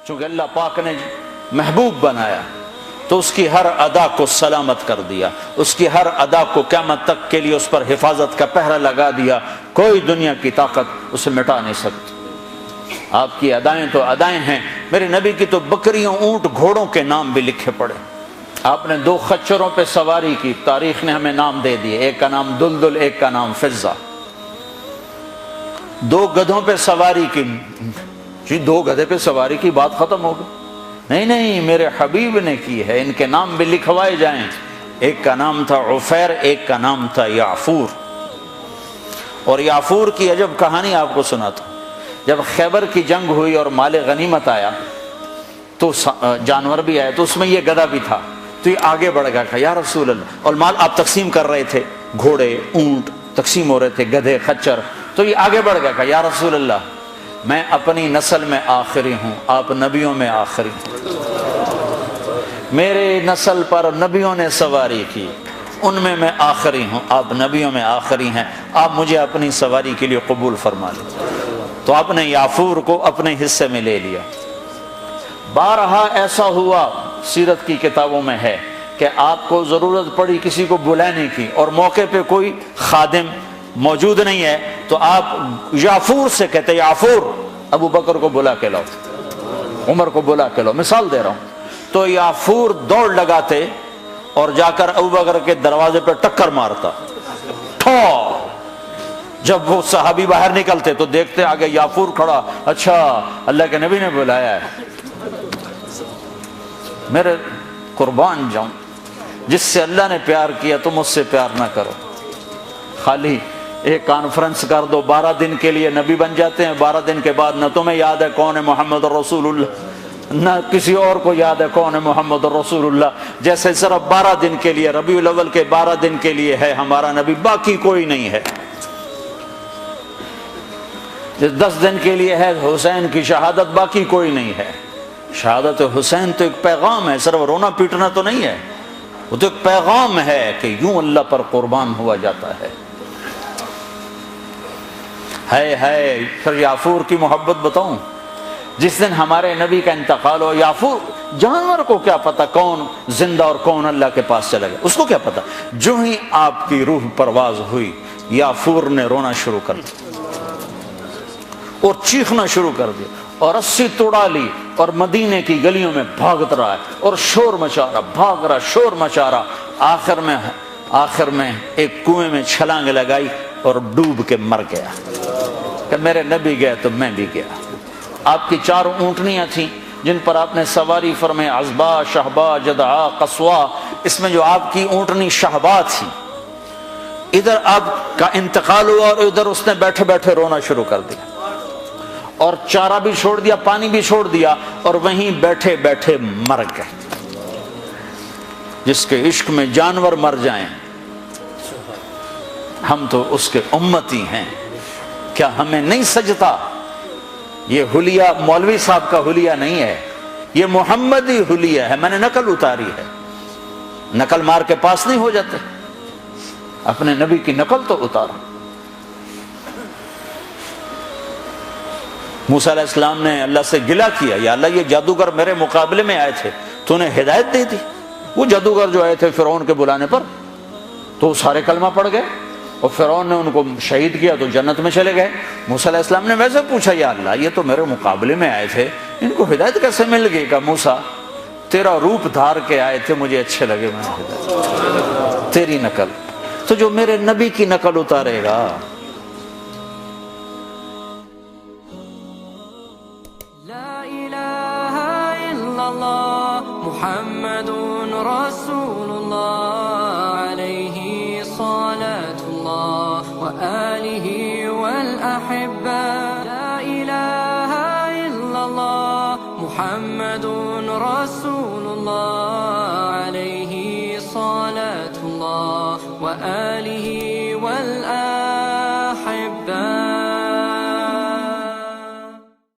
چونکہ اللہ پاک نے محبوب بنایا تو اس کی ہر ادا کو سلامت کر دیا، اس کی ہر ادا کو قیامت تک کے لیے اس پر حفاظت کا پہرا لگا دیا، کوئی دنیا کی طاقت اسے مٹا نہیں سکتی۔ آپ کی ادائیں تو ادائیں ہیں، میرے نبی کی تو بکریوں، اونٹ، گھوڑوں کے نام بھی لکھے پڑے۔ آپ نے 2 خچروں پہ سواری کی، تاریخ نے ہمیں نام دے دیے، ایک کا نام دلدل، ایک کا نام فضہ۔ 2 گدھوں پہ سواری کی، جی 2 گدھے پہ سواری کی بات ختم ہو گئی؟ نہیں، میرے حبیب نے کی ہے، ان کے نام بھی لکھوائے جائیں۔ ایک کا نام تھا عفیر، ایک کا نام تھا یعفور۔ اور یعفور کی عجب کہانی آپ کو سناتا ہوں۔ جب خیبر کی جنگ ہوئی اور مال غنیمت آیا تو جانور بھی آیا، تو اس میں یہ گدھا بھی تھا، تو یہ آگے بڑھ گیا، کہا یا رسول اللہ، اور مال آپ تقسیم کر رہے تھے، گھوڑے، اونٹ تقسیم ہو رہے تھے، گدھے، خچر، تو یہ آگے بڑھ گیا، کہا یا رسول اللہ، میں اپنی نسل میں آخری ہوں، آپ نبیوں میں آخری ہیں، میرے نسل پر نبیوں نے سواری کی، ان میں آخری ہوں، آپ نبیوں میں آخری ہیں، آپ مجھے اپنی سواری کے لیے قبول فرما لیں۔ تو آپ نے یعفور کو اپنے حصے میں لے لیا۔ بارہا ایسا ہوا، سیرت کی کتابوں میں ہے کہ آپ کو ضرورت پڑی کسی کو بلانے کی اور موقع پہ کوئی خادم موجود نہیں ہے، تو آپ یعفور سے کہتے یعفور ابو بکر کو بلا کے لاؤ، عمر کو بلا کے لاؤ، مثال دے رہا ہوں۔ تو یعفور دوڑ لگاتے اور جا کر ابو بکر کے دروازے پہ ٹکر مارتا، ٹھو۔ جب وہ صحابی باہر نکلتے تو دیکھتے آگے یعفور کھڑا، اچھا اللہ کے نبی نے بلایا ہے۔ میرے قربان جاؤں، جس سے اللہ نے پیار کیا تم اس سے پیار نہ کرو۔ خالی ایک کانفرنس کر دو، 12 دن کے لیے نبی بن جاتے ہیں، 12 دن کے بعد نہ تمہیں یاد ہے کون ہے محمد رسول اللہ، نہ کسی اور کو یاد ہے کون ہے محمد رسول اللہ۔ جیسے صرف 12 دن کے لیے، ربیع الاول کے 12 دن کے لیے ہے ہمارا نبی، باقی کوئی نہیں ہے۔ 10 دن کے لیے ہے حسین کی شہادت، باقی کوئی نہیں ہے۔ شہادت حسین تو ایک پیغام ہے، صرف رونا پیٹنا تو نہیں ہے، وہ تو ایک پیغام ہے کہ یوں اللہ پر قربان ہوا جاتا ہے۔ پھر یعفور کی محبت بتاؤں، جس دن ہمارے نبی کا انتقال ہو، یعفور جانور کو کیا پتا کون زندہ اور کون اللہ کے پاس چلا گیا، اس کو کیا پتا، جو ہی آپ کی روح پرواز ہوئی یعفور نے رونا شروع کر دیا اور چیخنا شروع کر دیا اور رسی توڑا لی اور مدینے کی گلیوں میں بھاگت رہا ہے اور شور مچا رہا، بھاگ رہا، شور مچا رہا۔ آخر میں ایک کنویں میں چھلانگ لگائی اور ڈوب کے مر گیا کہ میرے نبی گئے تو میں بھی گیا۔ آپ کی 4 اونٹنیاں تھیں جن پر آپ نے سواری فرمائی، عزبا، شہبا، جدعا، قصوا۔ اس میں جو آپ کی اونٹنی شہبا تھی، ادھر آپ کا انتقال ہوا اور ادھر اس نے بیٹھے بیٹھے رونا شروع کر دیا اور چارہ بھی چھوڑ دیا، پانی بھی چھوڑ دیا اور وہیں بیٹھے بیٹھے مر گئے۔ جس کے عشق میں جانور مر جائیں، ہم تو اس کے امتی ہیں، کیا ہمیں نہیں سجتا؟ یہ حلیہ مولوی صاحب کا حلیہ نہیں ہے، یہ محمدی حلیہ ہے، میں نے نقل اتاری ہے۔ نقل مار کے پاس نہیں ہو جاتے، اپنے نبی کی نقل تو اتارا۔ موسیٰ علیہ السلام نے اللہ سے گلہ کیا، یا اللہ یہ جادوگر میرے مقابلے میں آئے تھے، تو نے ہدایت دے دی۔ وہ جادوگر جو آئے تھے فرعون کے بلانے پر، تو سارے کلمہ پڑھ گئے اور فرعون نے ان کو شہید کیا تو جنت میں چلے گئے۔ موسیٰ علیہ السلام نے ویسے پوچھا، یا اللہ یہ تو میرے مقابلے میں آئے تھے، ان کو ہدایت کیسے مل گئی؟ کہ موسیٰ تیرا روپ دھار کے آئے تھے، مجھے اچھے لگے، میں نے ہدایت تیری نقل۔ تو جو میرے نبی کی نقل اتارے گا، محمد رسول اللہ علیہ صلاة اللہ وآلہ والأحبہ، لا الہ الا اللہ محمد رسول اللہ علیہ صلاة اللہ وآلہ